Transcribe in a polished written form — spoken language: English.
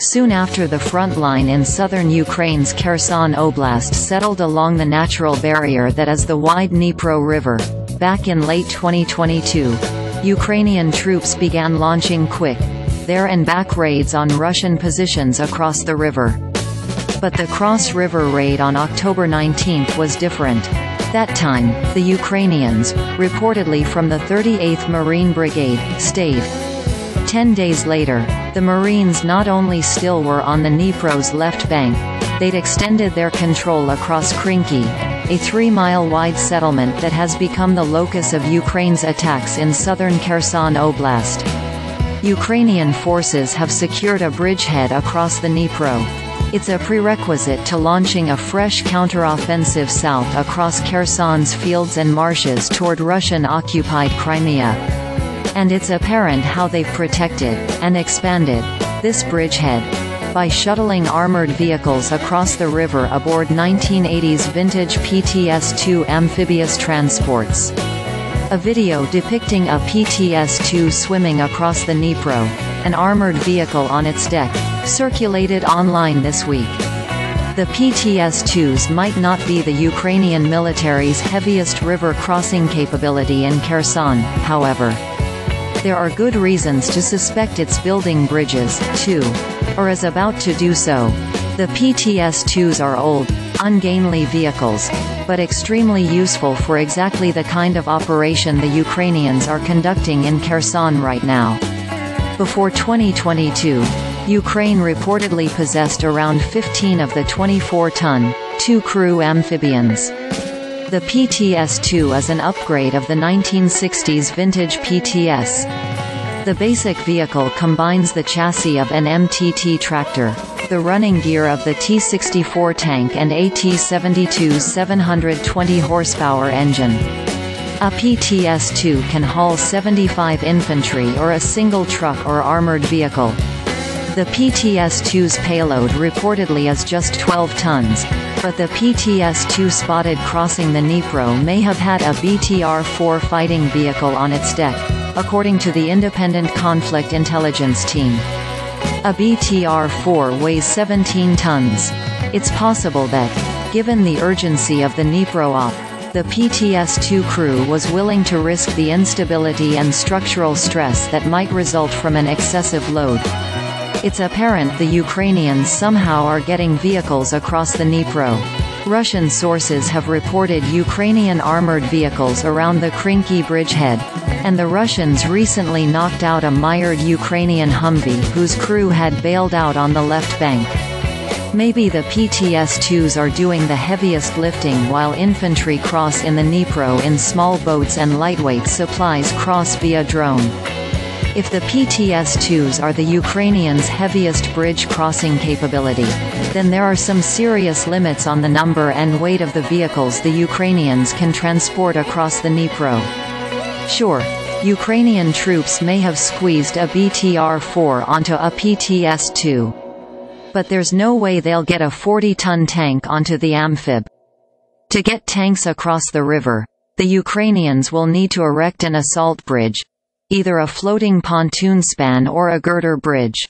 Soon after, the front line in southern Ukraine's Kherson Oblast settled along the natural barrier that is the wide Dnipro River. Back in late 2022, Ukrainian troops began launching quick, there and back raids on Russian positions across the river. But the cross-river raid on October 19 was different. That time, the Ukrainians, reportedly from the 38th Marine Brigade, stayed. 10 days later, the Marines not only still were on the Dnipro's left bank, they'd extended their control across Krynky, a 3-mile-wide settlement that has become the locus of Ukraine's attacks in southern Kherson Oblast. Ukrainian forces have secured a bridgehead across the Dnipro. It's a prerequisite to launching a fresh counteroffensive south across Kherson's fields and marshes toward Russian-occupied Crimea. And it's apparent how they've protected, and expanded, this bridgehead, by shuttling armored vehicles across the river aboard 1980s vintage PTS-2 amphibious transports. A video depicting a PTS-2 swimming across the Dnipro, an armored vehicle on its deck, circulated online this week. The PTS-2s might not be the Ukrainian military's heaviest river crossing capability in Kherson, however. There are good reasons to suspect it's building bridges, too, or is about to do so. The PTS-2s are old, ungainly vehicles, but extremely useful for exactly the kind of operation the Ukrainians are conducting in Kherson right now. Before 2022, Ukraine reportedly possessed around 15 of the 24-ton, 2-crew amphibians. The PTS-2 is an upgrade of the 1960s vintage PTS. The basic vehicle combines the chassis of an MTT tractor, the running gear of the T-64 tank and a T-72's 720 horsepower engine. A PTS-2 can haul 75 infantry or a single truck or armored vehicle. The PTS-2's payload reportedly is just 12 tons, but the PTS-2 spotted crossing the Dnipro may have had a BTR-4 fighting vehicle on its deck, according to the Independent Conflict Intelligence Team. A BTR-4 weighs 17 tons. It's possible that, given the urgency of the Dnipro op, the PTS-2 crew was willing to risk the instability and structural stress that might result from an excessive load. It's apparent the Ukrainians somehow are getting vehicles across the Dnipro. Russian sources have reported Ukrainian armored vehicles around the Krynky bridgehead, and the Russians recently knocked out a mired Ukrainian Humvee whose crew had bailed out on the left bank. Maybe the PTS-2s are doing the heaviest lifting while infantry cross in the Dnipro in small boats and lightweight supplies cross via drone. If the PTS-2s are the Ukrainians' heaviest bridge crossing capability, then there are some serious limits on the number and weight of the vehicles the Ukrainians can transport across the Dnipro. Sure, Ukrainian troops may have squeezed a BTR-4 onto a PTS-2. But there's no way they'll get a 40-ton tank onto the amphib. To get tanks across the river, the Ukrainians will need to erect an assault bridge, either a floating pontoon span or a girder bridge.